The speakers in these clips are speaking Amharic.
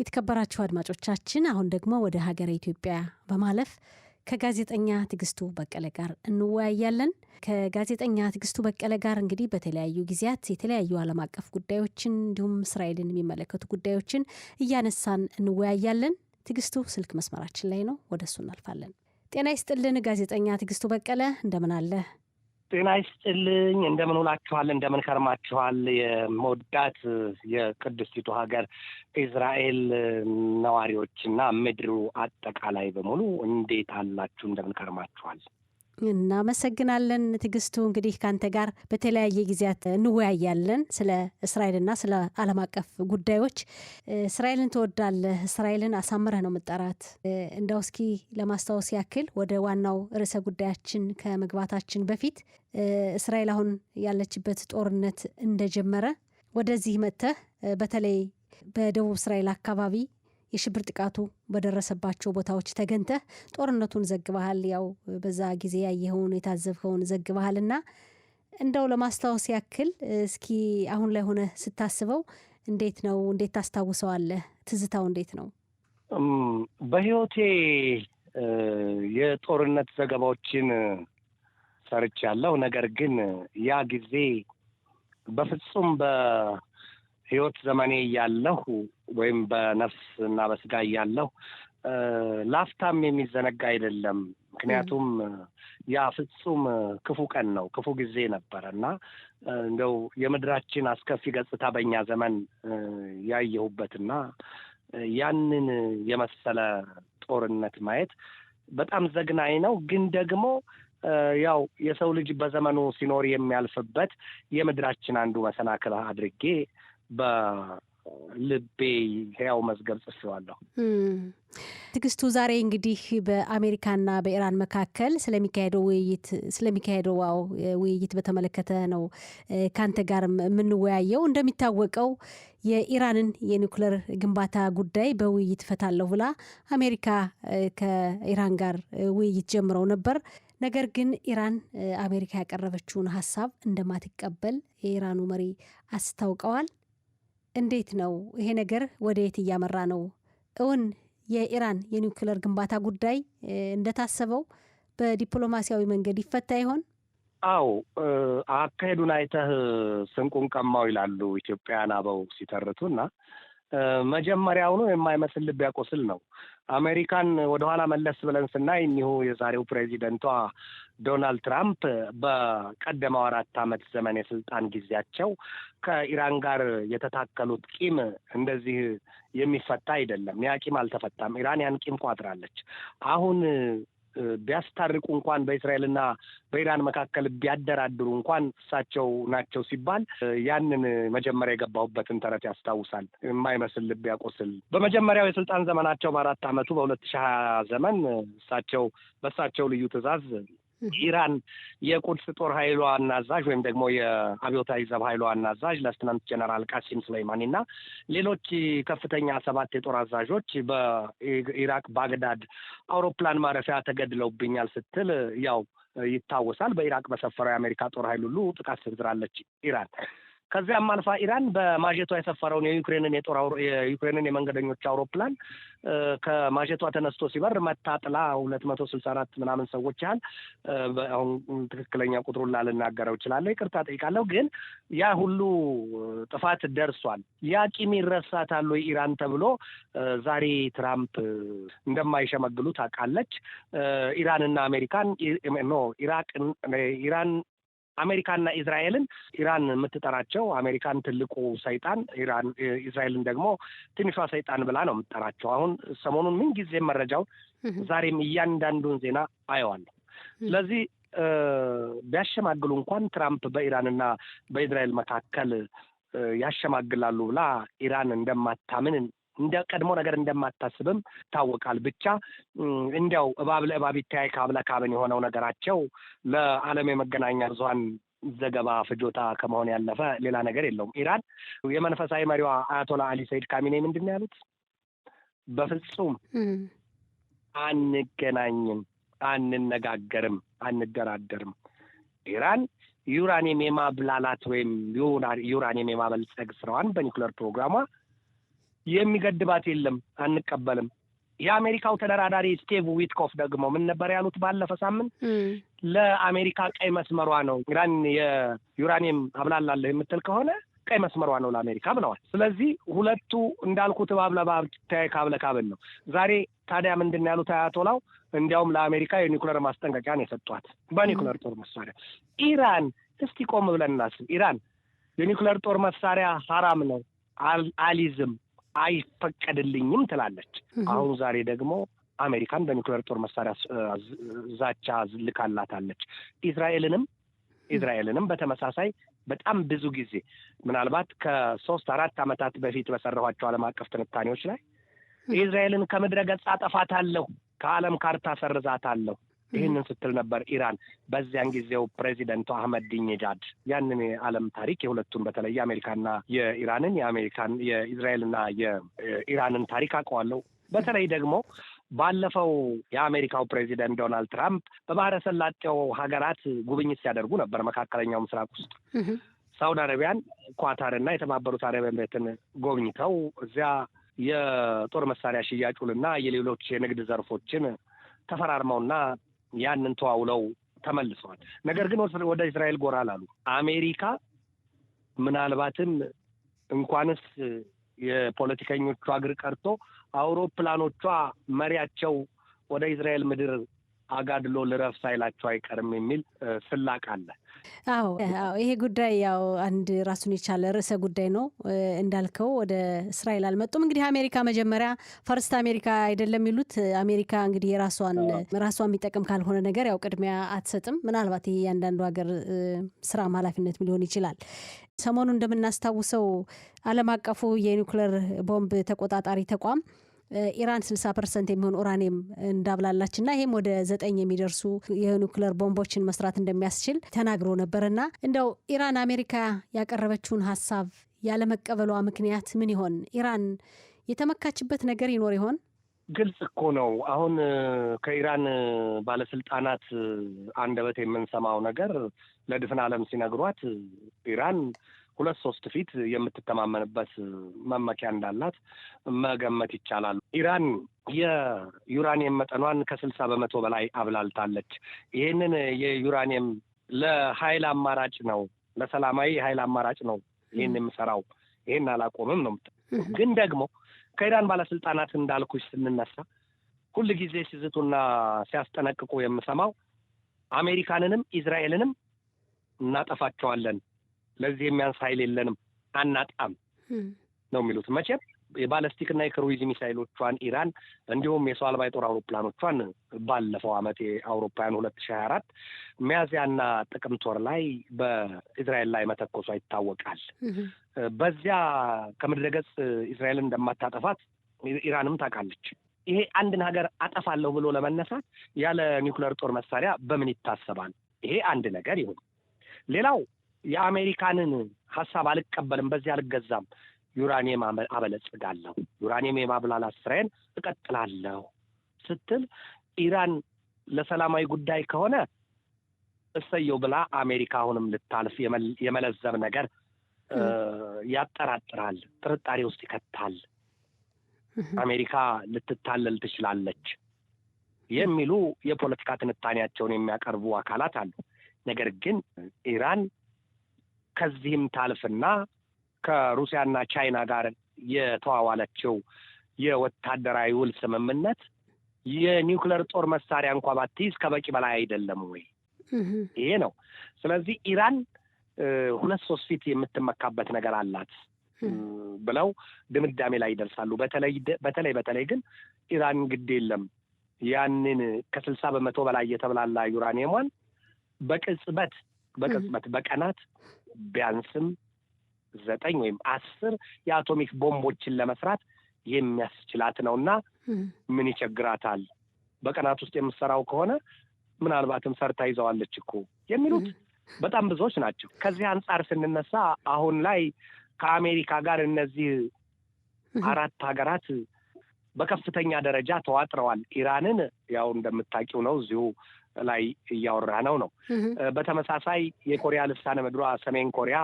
የተከበራችሁ አድማጮቻችን አሁን ደግሞ ወደ ሀገረ ኢትዮጵያ በማለፍ ከጋዜጠኛ ትግስቱ በቀለ ጋር እንወያያለን። ከጋዜጠኛ ትግስቱ በቀለ ጋር እንግዲህ በተለያዩ ጊዜያት የተለያዩ ዓለም አቀፍ ጉዳዮችን እንዲሁም እስራኤልን የሚመለከቱ ጉዳዮችን እያነሳን እንወያያለን። ትግስቱ ስልክ መስመራችን ላይ ነው፣ ወደሱ እናልፋለን። ጤና ይስጥልን ጋዜጠኛ ትግስቱ በቀለ፣ እንደምን አለ? ጤና ይስጥልኝ። እንደምን ውላችኋል? እንደምን ከርማችኋል? የመወዳት የቅድስቲቱ ሀገር እስራኤል ነዋሪዎችና ምድሩ አጠቃላይ በሙሉ እንዴት አላችሁ? እንደምን ከርማችኋል? እናመሰግናለን ትግስቱ። እንግዲህ ካንተ ጋር በተለያየ ጊዜያት እንወያያለን ስለ እስራኤልና ስለ ዓለም አቀፍ ጉዳዮች። እስራኤልን ትወዳለህ? እስራኤልን አሳምረህ ነው የምጠራት። እንደው እስኪ ለማስታወስ ያክል ወደ ዋናው ርዕሰ ጉዳያችን ከመግባታችን በፊት እስራኤል አሁን ያለችበት ጦርነት እንደጀመረ ወደዚህ መጥተህ በተለይ በደቡብ እስራኤል አካባቢ የሽብር ጥቃቱ በደረሰባቸው ቦታዎች ተገንተህ ጦርነቱን ዘግበሃል። ያው በዛ ጊዜ ያየኸውን የታዘብኸውን ዘግበሃልና እንደው ለማስታወስ ያክል እስኪ አሁን ላይ ሆነ ስታስበው እንዴት ነው? እንዴት ታስታውሰዋለህ? ትዝታው እንዴት ነው? በህይወቴ የጦርነት ዘገባዎችን ሰርቻለሁ። ነገር ግን ያ ጊዜ በፍጹም በህይወት ዘመኔ እያለሁ ወይም በነፍስ እና በስጋ እያለሁ ላፍታም የሚዘነጋ አይደለም። ምክንያቱም ያ ፍጹም ክፉ ቀን ነው፣ ክፉ ጊዜ ነበረ እና እንደው የምድራችን አስከፊ ገጽታ በእኛ ዘመን ያየሁበትና ያንን የመሰለ ጦርነት ማየት በጣም ዘግናኝ ነው። ግን ደግሞ ያው የሰው ልጅ በዘመኑ ሲኖር የሚያልፍበት የምድራችን አንዱ መሰናክል አድርጌ በልቤ ሕያው መዝገብ ጽፌዋለሁ። ትግስቱ፣ ዛሬ እንግዲህ በአሜሪካና በኢራን መካከል ስለሚካሄደው ውይይት በተመለከተ ነው ካንተ ጋር የምንወያየው። እንደሚታወቀው የኢራንን የኒውክሌር ግንባታ ጉዳይ በውይይት ፈታለሁ ብላ አሜሪካ ከኢራን ጋር ውይይት ጀምረው ነበር። ነገር ግን ኢራን አሜሪካ ያቀረበችውን ሀሳብ እንደማትቀበል የኢራኑ መሪ አስታውቀዋል። እንዴት ነው ይሄ ነገር? ወደ የት እያመራ ነው? እውን የኢራን የኒውክሌር ግንባታ ጉዳይ እንደታሰበው በዲፕሎማሲያዊ መንገድ ይፈታ ይሆን? አዎ፣ አካሄዱን አይተህ ስንቁን ቀማው ይላሉ ኢትዮጵያውያን አበው ሲተርቱና መጀመሪያውኑ የማይመስል ልብ ያቆስል ነው። አሜሪካን ወደኋላ መለስ ብለን ስናይ እኒሁ የዛሬው ፕሬዚደንቷ ዶናልድ ትራምፕ በቀደመው 4 ዓመት ዘመን የስልጣን ጊዜያቸው ከኢራን ጋር የተታከሉት ቂም እንደዚህ የሚፈታ አይደለም። ያ ቂም አልተፈታም። ኢራን ያን ቂም ቋጥራለች። አሁን ቢያስታርቁ እንኳን በእስራኤልና በኢራን መካከል ቢያደራድሩ እንኳን እሳቸው ናቸው ሲባል ያንን መጀመሪያ የገባሁበትን ተረት ያስታውሳል። የማይመስል ልብ ያቆስል። በመጀመሪያው የስልጣን ዘመናቸው በ4 ዓመቱ በ2020 ዘመን በእሳቸው ልዩ ትዕዛዝ ኢራን የቁድስ ጦር ኃይሏ ዋና አዛዥ ወይም ደግሞ የአብዮታዊ ዘብ ኃይሏ ዋና አዛዥ ሌተናንት ጀነራል ቃሲም ሱሌይማኒ እና ሌሎች ከፍተኛ 7 የጦር አዛዦች በኢራቅ ባግዳድ አውሮፕላን ማረፊያ ተገድለውብኛል ስትል ያው ይታወሳል። በኢራቅ በሰፈረው የአሜሪካ ጦር ኃይል ሁሉ ጥቃት ሰንዝራለች ኢራን። ከዚያም አልፋ ኢራን በማጀቷ የሰፈረውን የዩክሬንን የመንገደኞች አውሮፕላን ከማጀቷ ተነስቶ ሲበር መታጥላ 264 ምናምን ሰዎች ያህል፣ አሁን ትክክለኛ ቁጥሩን ላልናገረው እችላለሁ፣ ይቅርታ ጠይቃለሁ። ግን ያ ሁሉ ጥፋት ደርሷል። ያ ቂም ይረሳታል ወይ ኢራን ተብሎ ዛሬ ትራምፕ እንደማይሸመግሉ ታውቃለች። ኢራንና አሜሪካን ኢራን አሜሪካና እስራኤልን ኢራን የምትጠራቸው አሜሪካን ትልቁ ሰይጣን፣ እስራኤልን ደግሞ ትንሿ ሰይጣን ብላ ነው የምትጠራቸው። አሁን ሰሞኑን ምን ጊዜም መረጃው ዛሬም እያንዳንዱን ዜና አየዋለሁ። ስለዚህ ቢያሸማግሉ እንኳን ትራምፕ በኢራንና በእስራኤል መካከል ያሸማግላሉ ብላ ኢራን እንደማታምን እንደ ቀድሞ ነገር እንደማታስብም ይታወቃል። ብቻ እንዲያው እባብ ለእባብ ይተያይ ካብ ለካብን የሆነው ነገራቸው ለዓለም የመገናኛ ብዙኃን ዘገባ ፍጆታ ከመሆን ያለፈ ሌላ ነገር የለውም። ኢራን የመንፈሳዊ መሪዋ አያቶላ አሊ ሰይድ ካሚኔ ምንድን ነው ያሉት? በፍጹም አንገናኝም፣ አንነጋገርም፣ አንደራደርም። ኢራን ዩራኒየም የማብላላት ወይም ዩራኒየም የማበልጸግ ስራዋን በኒውክሌር ፕሮግራሟ የሚገድባት የለም አንቀበልም። የአሜሪካው ተደራዳሪ ስቲቭ ዊትኮፍ ደግሞ ምን ነበር ያሉት ባለፈ ሳምንት? ለአሜሪካ ቀይ መስመሯ ነው ኢራን የዩራኒየም አብላላለሁ የምትል ከሆነ ቀይ መስመሯ ነው ለአሜሪካ ብለዋል። ስለዚህ ሁለቱ እንዳልኩት እባብ ለእባብ ካብ ለካብን ነው። ዛሬ ታዲያ ምንድን ያሉት አያቶላው? እንዲያውም ለአሜሪካ የኒውክሌር ማስጠንቀቂያ ነው የሰጧት በኒውክሌር ጦር መሳሪያ። ኢራን እስቲ ቆም ብለን እናስብ። ኢራን የኒውክሌር ጦር መሳሪያ ሐራም ነው አሊዝም አይፈቀድልኝም ትላለች። አሁን ዛሬ ደግሞ አሜሪካን በኒውክሌር ጦር መሳሪያ ዛቻ ልካላታለች። ኢዝራኤልንም በተመሳሳይ በጣም ብዙ ጊዜ ምናልባት ከ3-4 ዓመታት በፊት በሰራኋቸው ዓለም አቀፍ ትንታኔዎች ላይ ኢዝራኤልን ከምድረ ገጽ አጠፋታለሁ፣ ከዓለም ካርታ ሰርዛታለሁ ይህንን ስትል ነበር ኢራን። በዚያን ጊዜው ፕሬዚደንቱ አህመዲኔጃድ ያንን የዓለም ታሪክ የሁለቱን በተለይ የአሜሪካና የኢራንን የኢዝራኤልና የኢራንን ታሪክ አውቀዋለሁ። በተለይ ደግሞ ባለፈው የአሜሪካው ፕሬዚደንት ዶናልድ ትራምፕ በባህረ ሰላጤው ሀገራት ጉብኝት ሲያደርጉ ነበር። መካከለኛው ምስራቅ ውስጥ ሳውዲ አረቢያን፣ ኳታርና የተባበሩት አረብ ኤሚሬትን ጎብኝተው እዚያ የጦር መሳሪያ ሽያጩንና የሌሎች የንግድ ዘርፎችን ተፈራርመውና ያንን ተዋውለው ተመልሰዋል። ነገር ግን ወደ እስራኤል ጎራ ላሉ አሜሪካ ምናልባትም እንኳንስ የፖለቲከኞቹ እግር ቀርቶ አውሮፕላኖቿ መሪያቸው ወደ እስራኤል ምድር አጋድሎ ልረፍ ሳይላቸው አይቀርም የሚል ስላቅ አለ። አዎ ይሄ ጉዳይ ያው አንድ ራሱን የቻለ ርዕሰ ጉዳይ ነው። እንዳልከው ወደ እስራኤል አልመጡም። እንግዲህ አሜሪካ መጀመሪያ ፈርስት አሜሪካ አይደለም የሚሉት። አሜሪካ እንግዲህ ራሷን የሚጠቅም ካልሆነ ነገር ያው ቅድሚያ አትሰጥም። ምናልባት ይሄ ያንዳንዱ ሀገር ስራም ኃላፊነት ሊሆን ይችላል። ሰሞኑ እንደምናስታውሰው ዓለም አቀፉ የኒውክሌር ቦምብ ተቆጣጣሪ ተቋም ኢራን 60% የሚሆን ኡራኒየም እንዳብላላች እና ይሄም ወደ 9 የሚደርሱ የኒውክሌር ቦምቦችን መስራት እንደሚያስችል ተናግሮ ነበርና እንደው ኢራን አሜሪካ ያቀረበችውን ሀሳብ ያለመቀበሏ ምክንያት ምን ይሆን? ኢራን የተመካችበት ነገር ይኖር ይሆን? ግልጽ እኮ ነው። አሁን ከኢራን ባለስልጣናት አንደበት የምንሰማው ነገር ለድፍን ዓለም ሲነግሯት ኢራን 2-3 ፊት የምትተማመንበት መመኪያ እንዳላት መገመት ይቻላል። ኢራን የዩራኒየም መጠኗን ከ60% በላይ አብላልታለች። ይህንን የዩራኒየም ለኃይል አማራጭ ነው፣ ለሰላማዊ ኃይል አማራጭ ነው ይህን የምሰራው፣ ይህን አላቆምም ነው። ግን ደግሞ ከኢራን ባለስልጣናት እንዳልኩሽ ስንነሳ ሁል ጊዜ ሲዝቱና ሲያስጠነቅቁ የምሰማው አሜሪካንንም ኢዝራኤልንም እናጠፋቸዋለን፣ ለዚህ የሚያንስ ኃይል የለንም፣ አናጣም ነው የሚሉት። መቼም የባለስቲክና የክሩይዝ ሚሳይሎቿን ኢራን እንዲሁም የሰው አልባ የጦር አውሮፕላኖቿን ባለፈው ዓመት የአውሮፓውያን 2024 ሚያዝያና ጥቅምት ወር ላይ በእስራኤል ላይ መተኮሷ ይታወቃል። በዚያ ከምድረ ገጽ እስራኤልን እንደማታጠፋት ኢራንም ታውቃለች። ይሄ አንድን ሀገር አጠፋለሁ ብሎ ለመነሳት ያለ ኒውክሌር ጦር መሳሪያ በምን ይታሰባል? ይሄ አንድ ነገር ይሁን። ሌላው የአሜሪካንን ሀሳብ አልቀበልም፣ በዚህ አልገዛም፣ ዩራኒየም አበለጽጋለሁ፣ ዩራኒየም የማብላላት ስራዬን እቀጥላለሁ ስትል ኢራን ለሰላማዊ ጉዳይ ከሆነ እሰየው ብላ አሜሪካ አሁንም ልታልፍ የመለዘብ ነገር ያጠራጥራል፣ ጥርጣሬ ውስጥ ይከታል። አሜሪካ ልትታለል ትችላለች የሚሉ የፖለቲካ ትንታኔያቸውን የሚያቀርቡ አካላት አሉ። ነገር ግን ኢራን ከዚህም ታልፍና ከሩሲያና ቻይና ጋር የተዋዋለችው የወታደራዊ ውል ስምምነት የኒውክሌር ጦር መሳሪያ እንኳ ባትይዝ ከበቂ በላይ አይደለም ወይ? ይሄ ነው። ስለዚህ ኢራን 2-3 ፊት የምትመካበት ነገር አላት ብለው ድምዳሜ ላይ ይደርሳሉ። በተለይ ግን ኢራን ግድ የለም ያንን ከ60% በላይ የተብላላ ዩራኒየሟን በቅጽበት በቀናት ቢያንስም 9 ወይም 10 የአቶሚክ ቦምቦችን ለመስራት የሚያስችላት ነውና ምን ይቸግራታል? በቀናት ውስጥ የምትሰራው ከሆነ ምናልባትም ሰርታ ይዘዋለች እኮ የሚሉት በጣም ብዙዎች ናቸው። ከዚህ አንጻር ስንነሳ አሁን ላይ ከአሜሪካ ጋር እነዚህ 4 ሀገራት በከፍተኛ ደረጃ ተዋጥረዋል። ኢራንን ያው እንደምታውቂው ነው እዚሁ ላይ እያወራ ነው። በተመሳሳይ የኮሪያ ልሳነ ምድሯ ሰሜን ኮሪያ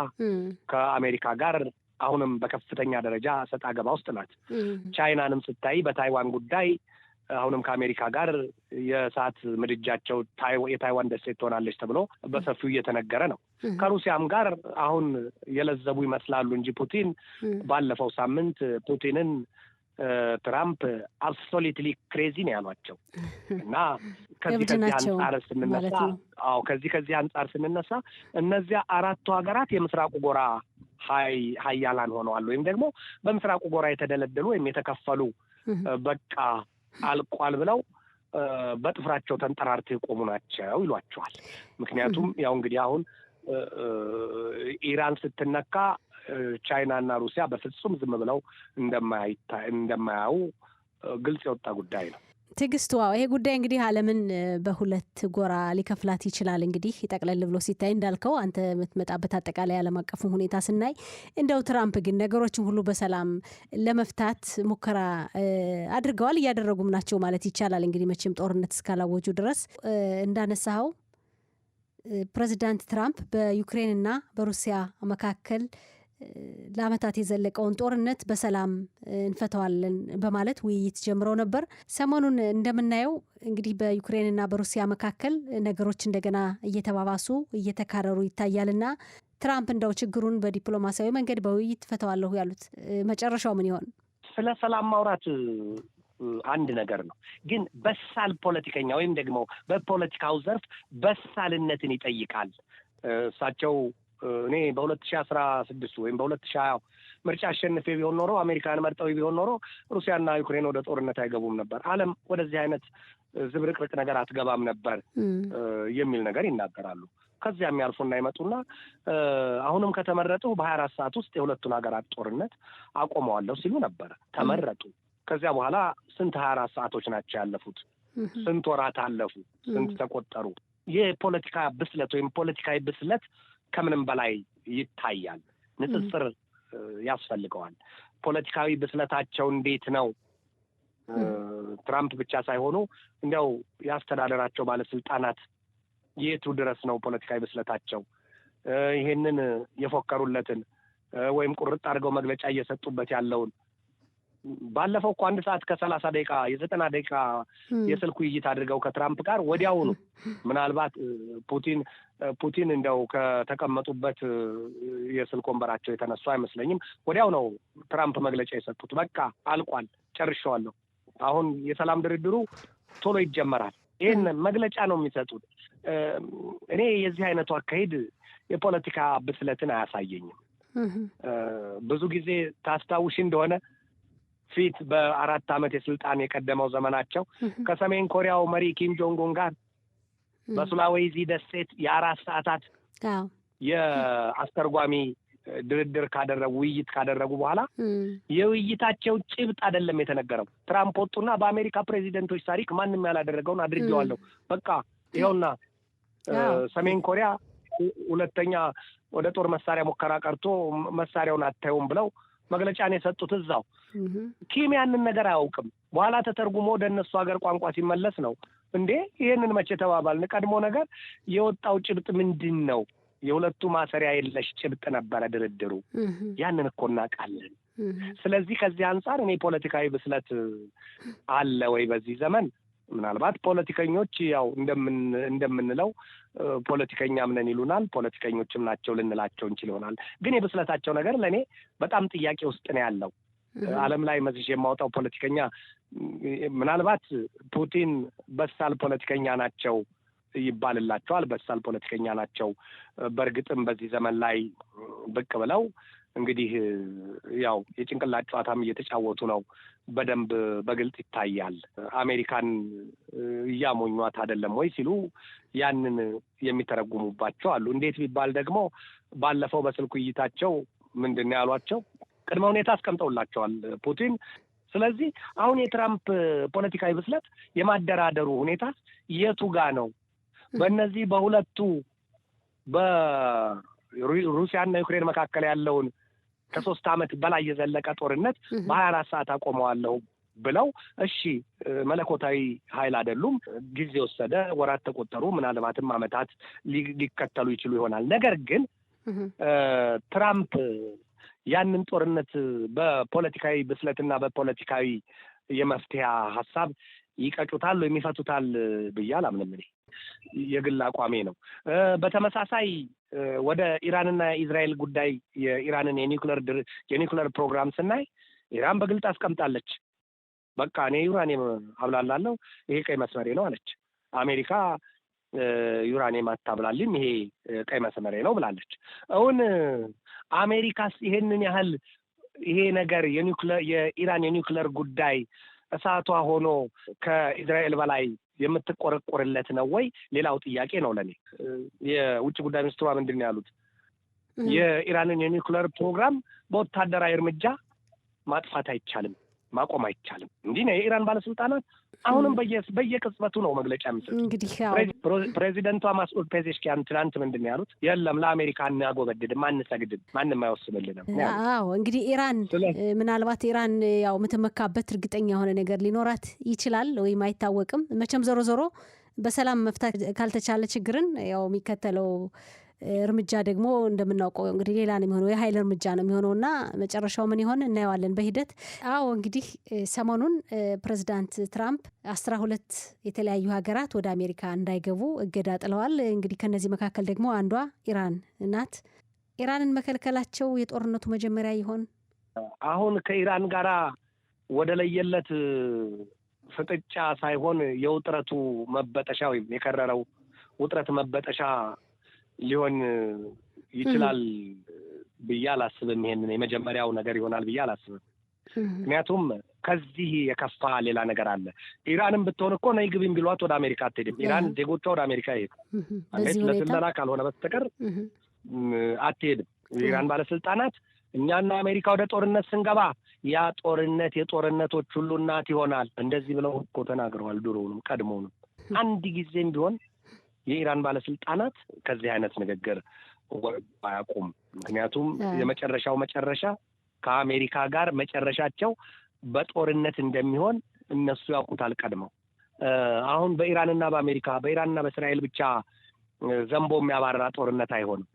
ከአሜሪካ ጋር አሁንም በከፍተኛ ደረጃ ሰጣ ገባ ውስጥ ናት። ቻይናንም ስታይ በታይዋን ጉዳይ አሁንም ከአሜሪካ ጋር የእሳት ምድጃቸው የታይዋን ደሴት ትሆናለች ተብሎ በሰፊው እየተነገረ ነው። ከሩሲያም ጋር አሁን የለዘቡ ይመስላሉ እንጂ ፑቲን ባለፈው ሳምንት ፑቲንን ትራምፕ አብሶሉትሊ ክሬዚ ነው ያሏቸው እና ከዚህ አንጻር ስንነሳ እነዚያ አራቱ ሀገራት የምስራቁ ጎራ ሀያላን ሆነዋል ወይም ደግሞ በምስራቁ ጎራ የተደለደሉ ወይም የተከፈሉ በቃ አልቋል ብለው በጥፍራቸው ተንጠራርተው የቆሙ ናቸው ይሏቸዋል። ምክንያቱም ያው እንግዲህ አሁን ኢራን ስትነካ ቻይና እና ሩሲያ በፍጹም ዝም ብለው እንደማያዩ ግልጽ የወጣ ጉዳይ ነው። ትዕግስቱ፣ ይሄ ጉዳይ እንግዲህ ዓለምን በሁለት ጎራ ሊከፍላት ይችላል። እንግዲህ ጠቅለል ብሎ ሲታይ እንዳልከው አንተ የምትመጣበት አጠቃላይ ዓለም አቀፉ ሁኔታ ስናይ እንደው ትራምፕ ግን ነገሮችን ሁሉ በሰላም ለመፍታት ሙከራ አድርገዋል፣ እያደረጉም ናቸው ማለት ይቻላል። እንግዲህ መቼም ጦርነት እስካላወጁ ድረስ እንዳነሳኸው ፕሬዚዳንት ትራምፕ በዩክሬንና በሩሲያ መካከል ለዓመታት የዘለቀውን ጦርነት በሰላም እንፈተዋለን በማለት ውይይት ጀምረው ነበር። ሰሞኑን እንደምናየው እንግዲህ በዩክሬንና በሩሲያ መካከል ነገሮች እንደገና እየተባባሱ እየተካረሩ ይታያልና ትራምፕ እንደው ችግሩን በዲፕሎማሲያዊ መንገድ በውይይት ፈተዋለሁ ያሉት መጨረሻው ምን ይሆን? ስለ ሰላም ማውራት አንድ ነገር ነው፣ ግን በሳል ፖለቲከኛ ወይም ደግሞ በፖለቲካው ዘርፍ በሳልነትን ይጠይቃል። እሳቸው እኔ በ2016 ወይም በ2020 ምርጫ አሸንፌ ቢሆን ኖሮ አሜሪካን መርጠው ቢሆን ኖሮ ሩሲያና ዩክሬን ወደ ጦርነት አይገቡም ነበር፣ ዓለም ወደዚህ አይነት ዝብርቅርቅ ነገር አትገባም ነበር የሚል ነገር ይናገራሉ። ከዚያም ያልፉና ይመጡና አሁንም ከተመረጡ በ24 ሰዓት ውስጥ የሁለቱን ሀገራት ጦርነት አቆመዋለሁ ሲሉ ነበር። ተመረጡ። ከዚያ በኋላ ስንት 24 ሰዓቶች ናቸው ያለፉት? ስንት ወራት አለፉ? ስንት ተቆጠሩ? የፖለቲካ ብስለት ወይም ፖለቲካዊ ብስለት ከምንም በላይ ይታያል። ንጽጽር ያስፈልገዋል። ፖለቲካዊ ብስለታቸው እንዴት ነው? ትራምፕ ብቻ ሳይሆኑ እንዲያው ያስተዳደራቸው ባለስልጣናት የቱ ድረስ ነው ፖለቲካዊ ብስለታቸው? ይሄንን የፎከሩለትን ወይም ቁርጥ አድርገው መግለጫ እየሰጡበት ያለውን ባለፈው እኮ 1 ሰዓት ከ30 ደቂቃ የ90 ደቂቃ የስልክ ውይይት አድርገው ከትራምፕ ጋር ወዲያውኑ ምናልባት ፑቲን እንደው ከተቀመጡበት የስልክ ወንበራቸው የተነሱ አይመስለኝም። ወዲያው ነው ትራምፕ መግለጫ የሰጡት። በቃ አልቋል፣ ጨርሼዋለሁ፣ አሁን የሰላም ድርድሩ ቶሎ ይጀመራል። ይህን መግለጫ ነው የሚሰጡት። እኔ የዚህ አይነቱ አካሄድ የፖለቲካ ብስለትን አያሳየኝም። ብዙ ጊዜ ታስታውሽ እንደሆነ ፊት በ4 ዓመት የስልጣን የቀደመው ዘመናቸው ከሰሜን ኮሪያው መሪ ኪም ጆንግ ኡን ጋር በሱላዌዚ ደሴት የ4 ሰዓታት የአስተርጓሚ ድርድር ውይይት ካደረጉ በኋላ የውይይታቸው ጭብጥ አይደለም የተነገረው። ትራምፕ ወጡና በአሜሪካ ፕሬዚደንቶች ታሪክ ማንም ያላደረገውን አድርጌዋለሁ፣ በቃ ይኸውና ሰሜን ኮሪያ ሁለተኛ ወደ ጦር መሳሪያ ሙከራ ቀርቶ መሳሪያውን አታዩም ብለው መግለጫን የሰጡት እዛው። ኪም ያንን ነገር አያውቅም። በኋላ ተተርጉሞ ወደ እነሱ ሀገር ቋንቋ ሲመለስ ነው እንዴ ይሄንን መቼ ተባባልን? ቀድሞ ነገር የወጣው ጭብጥ ምንድን ነው? የሁለቱ ማሰሪያ የለሽ ጭብጥ ነበረ ድርድሩ። ያንን እኮ እናውቃለን። ስለዚህ ከዚህ አንጻር እኔ ፖለቲካዊ ብስለት አለ ወይ በዚህ ዘመን? ምናልባት ፖለቲከኞች ያው እንደምንለው ፖለቲከኛም ነን ይሉናል፣ ፖለቲከኞችም ናቸው ልንላቸው እንችል ይሆናል። ግን የብስለታቸው ነገር ለእኔ በጣም ጥያቄ ውስጥ ነው ያለው። ዓለም ላይ መዝሽ የማውጣው ፖለቲከኛ ምናልባት ፑቲን በሳል ፖለቲከኛ ናቸው ይባልላቸዋል። በሳል ፖለቲከኛ ናቸው። በእርግጥም በዚህ ዘመን ላይ ብቅ ብለው እንግዲህ ያው የጭንቅላት ጨዋታም እየተጫወቱ ነው። በደንብ በግልጽ ይታያል። አሜሪካን እያሞኟት አይደለም ወይ ሲሉ ያንን የሚተረጉሙባቸው አሉ። እንዴት ቢባል ደግሞ ባለፈው በስልክ ውይይታቸው ምንድን ነው ያሏቸው? ቅድመ ሁኔታ አስቀምጠውላቸዋል ፑቲን። ስለዚህ አሁን የትራምፕ ፖለቲካዊ ብስለት የማደራደሩ ሁኔታ የቱ ጋ ነው? በእነዚህ በሁለቱ በሩሲያና ዩክሬን መካከል ያለውን ከ3 ዓመት በላይ የዘለቀ ጦርነት በ24 ሰዓት አቆመዋለሁ ብለው እሺ፣ መለኮታዊ ኃይል አይደሉም። ጊዜ ወሰደ፣ ወራት ተቆጠሩ፣ ምናልባትም ዓመታት ሊከተሉ ይችሉ ይሆናል። ነገር ግን ትራምፕ ያንን ጦርነት በፖለቲካዊ ብስለትና በፖለቲካዊ የመፍትሄ ሀሳብ ይቀጩታል ወይም ይፈቱታል ብዬ አላምንም። እኔ የግል አቋሜ ነው። በተመሳሳይ ወደ ኢራንና እስራኤል ጉዳይ የኢራንን የኒውክለር ፕሮግራም ስናይ ኢራን በግልጽ አስቀምጣለች። በቃ እኔ ዩራኒየም አብላላለሁ፣ ይሄ ቀይ መስመሬ ነው አለች። አሜሪካ ዩራኒየም አታብላልም፣ ይሄ ቀይ መስመሬ ነው ብላለች። አሁን አሜሪካስ ይሄንን ያህል ይሄ ነገር የኢራን የኒውክለር ጉዳይ እሳቷ ሆኖ ከእስራኤል በላይ የምትቆረቆርለት ነው ወይ? ሌላው ጥያቄ ነው ለኔ። የውጭ ጉዳይ ሚኒስትሯ ምንድን ነው ያሉት? የኢራንን የኒውክለር ፕሮግራም በወታደራዊ እርምጃ ማጥፋት አይቻልም፣ ማቆም አይቻልም። እንዲህ ነው የኢራን ባለስልጣናት አሁንም በየቅጽበቱ ነው መግለጫ የሚሰጡት። እንግዲህ ፕሬዚደንቷ ማስኡድ ፔዜሽኪያን ትናንት ምንድን ነው ያሉት? የለም ለአሜሪካ እናጎበድድም፣ አንሰግድም፣ ማንም አይወስንልንም። አዎ እንግዲህ ኢራን ምናልባት ኢራን ያው የምትመካበት እርግጠኛ የሆነ ነገር ሊኖራት ይችላል ወይም አይታወቅም። መቼም ዞሮ ዞሮ በሰላም መፍታት ካልተቻለ ችግርን ያው የሚከተለው እርምጃ ደግሞ እንደምናውቀው እንግዲህ ሌላ ነው የሚሆነው፣ የኃይል እርምጃ ነው የሚሆነው እና መጨረሻው ምን ይሆን እናየዋለን በሂደት። አዎ እንግዲህ ሰሞኑን ፕሬዚዳንት ትራምፕ 12 የተለያዩ ሀገራት ወደ አሜሪካ እንዳይገቡ እገዳ ጥለዋል። እንግዲህ ከነዚህ መካከል ደግሞ አንዷ ኢራን ናት። ኢራንን መከልከላቸው የጦርነቱ መጀመሪያ ይሆን? አሁን ከኢራን ጋራ ወደ ለየለት ፍጥጫ ሳይሆን የውጥረቱ መበጠሻ ወይም የከረረው ውጥረት መበጠሻ ሊሆን ይችላል ብዬ አላስብም። ይሄንን የመጀመሪያው ነገር ይሆናል ብዬ አላስብም። ምክንያቱም ከዚህ የከፋ ሌላ ነገር አለ። ኢራንም ብትሆን እኮ ነይ ግቢም ቢሏት ወደ አሜሪካ አትሄድም። ኢራን ዜጎቿ ወደ አሜሪካ ይሄዱ ለስለላ ካልሆነ በስተቀር አትሄድም። የኢራን ባለስልጣናት እኛና አሜሪካ ወደ ጦርነት ስንገባ ያ ጦርነት የጦርነቶች ሁሉ እናት ይሆናል እንደዚህ ብለው እኮ ተናግረዋል። ድሮውንም ቀድሞውንም አንድ ጊዜም ቢሆን የኢራን ባለስልጣናት ከዚህ አይነት ንግግር አያውቁም። ምክንያቱም የመጨረሻው መጨረሻ ከአሜሪካ ጋር መጨረሻቸው በጦርነት እንደሚሆን እነሱ ያውቁታል ቀድመው። አሁን በኢራንና በእስራኤል ብቻ ዘንቦ የሚያባራ ጦርነት አይሆንም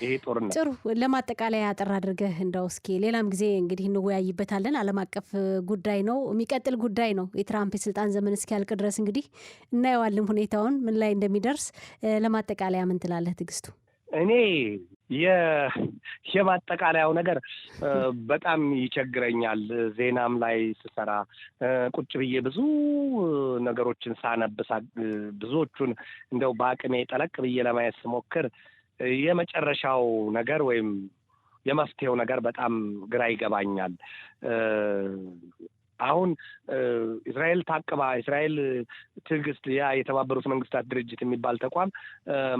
ይሄ ጦርነት። ጥሩ፣ ለማጠቃለያ አጠር አድርገህ እንደው እስኪ ሌላም ጊዜ እንግዲህ እንወያይበታለን። ዓለም አቀፍ ጉዳይ ነው፣ የሚቀጥል ጉዳይ ነው። የትራምፕ የስልጣን ዘመን እስኪያልቅ ድረስ እንግዲህ እናየዋለን ሁኔታውን ምን ላይ እንደሚደርስ። ለማጠቃለያ ምን ትላለህ ትዕግስቱ? እኔ የማጠቃለያው ነገር በጣም ይቸግረኛል። ዜናም ላይ ስሰራ ቁጭ ብዬ ብዙ ነገሮችን ሳነብሳ ብዙዎቹን እንደው በአቅሜ ጠለቅ ብዬ ለማየት ስሞክር የመጨረሻው ነገር ወይም የመፍትሄው ነገር በጣም ግራ ይገባኛል። አሁን እስራኤል ትዕግስት የተባበሩት መንግስታት ድርጅት የሚባል ተቋም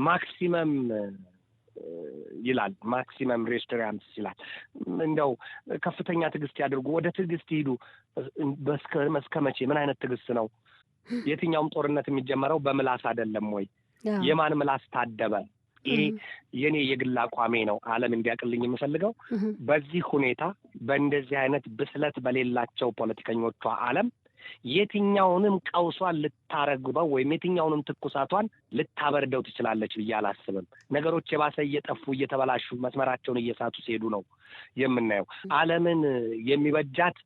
ማክሲመም ይላል፣ ማክሲመም ሬስቶራንስ ይላል። እንደው ከፍተኛ ትዕግስት ያድርጉ፣ ወደ ትዕግስት ይሄዱ። እስከ መቼ? ምን አይነት ትዕግስት ነው? የትኛውም ጦርነት የሚጀመረው በምላስ አይደለም ወይ? የማን ምላስ ታደበ? ይሄ የኔ የግል አቋሜ ነው። ዓለም እንዲያቅልኝ የምፈልገው በዚህ ሁኔታ በእንደዚህ አይነት ብስለት በሌላቸው ፖለቲከኞቿ ዓለም የትኛውንም ቀውሷን ልታረግበው ወይም የትኛውንም ትኩሳቷን ልታበርደው ትችላለች ብዬ አላስብም። ነገሮች የባሰ እየጠፉ እየተበላሹ መስመራቸውን እየሳቱ ሲሄዱ ነው የምናየው። ዓለምን የሚበጃት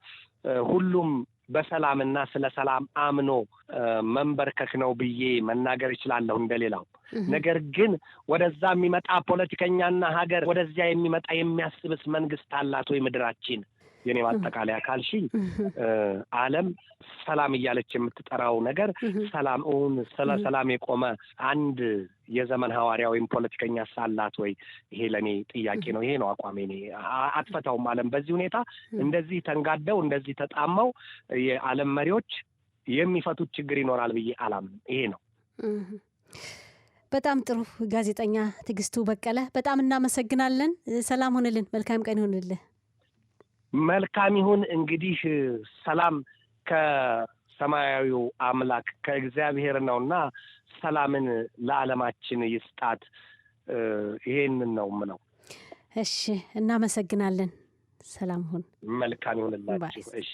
ሁሉም በሰላምና ስለ ሰላም አምኖ መንበርከክ ነው ብዬ መናገር እችላለሁ እንደሌላው። ነገር ግን ወደዛ የሚመጣ ፖለቲከኛና ሀገር ወደዚያ የሚመጣ የሚያስብስ መንግስት አላት ወይ ምድራችን? የኔ ማጠቃለያ ካልሽኝ ዓለም ሰላም እያለች የምትጠራው ነገር ስለ ሰላም የቆመ አንድ የዘመን ሐዋርያ ወይም ፖለቲከኛ ሳላት ወይ? ይሄ ለኔ ጥያቄ ነው። ይሄ ነው አቋሜ። እኔ አትፈታውም። ዓለም በዚህ ሁኔታ እንደዚህ ተንጋደው እንደዚህ ተጣመው የዓለም መሪዎች የሚፈቱት ችግር ይኖራል ብዬ አላምንም። ይሄ ነው። በጣም ጥሩ። ጋዜጠኛ ትዕግስቱ በቀለ በጣም እናመሰግናለን። ሰላም ሁንልን። መልካም ቀን ይሁንልህ። መልካም ይሁን። እንግዲህ ሰላም ከሰማያዊው አምላክ ከእግዚአብሔር ነውና ሰላምን ለዓለማችን ይስጣት። ይሄንን ነው የምለው። እሺ፣ እናመሰግናለን። ሰላም ሁን። መልካም ይሁንላችሁ። እሺ።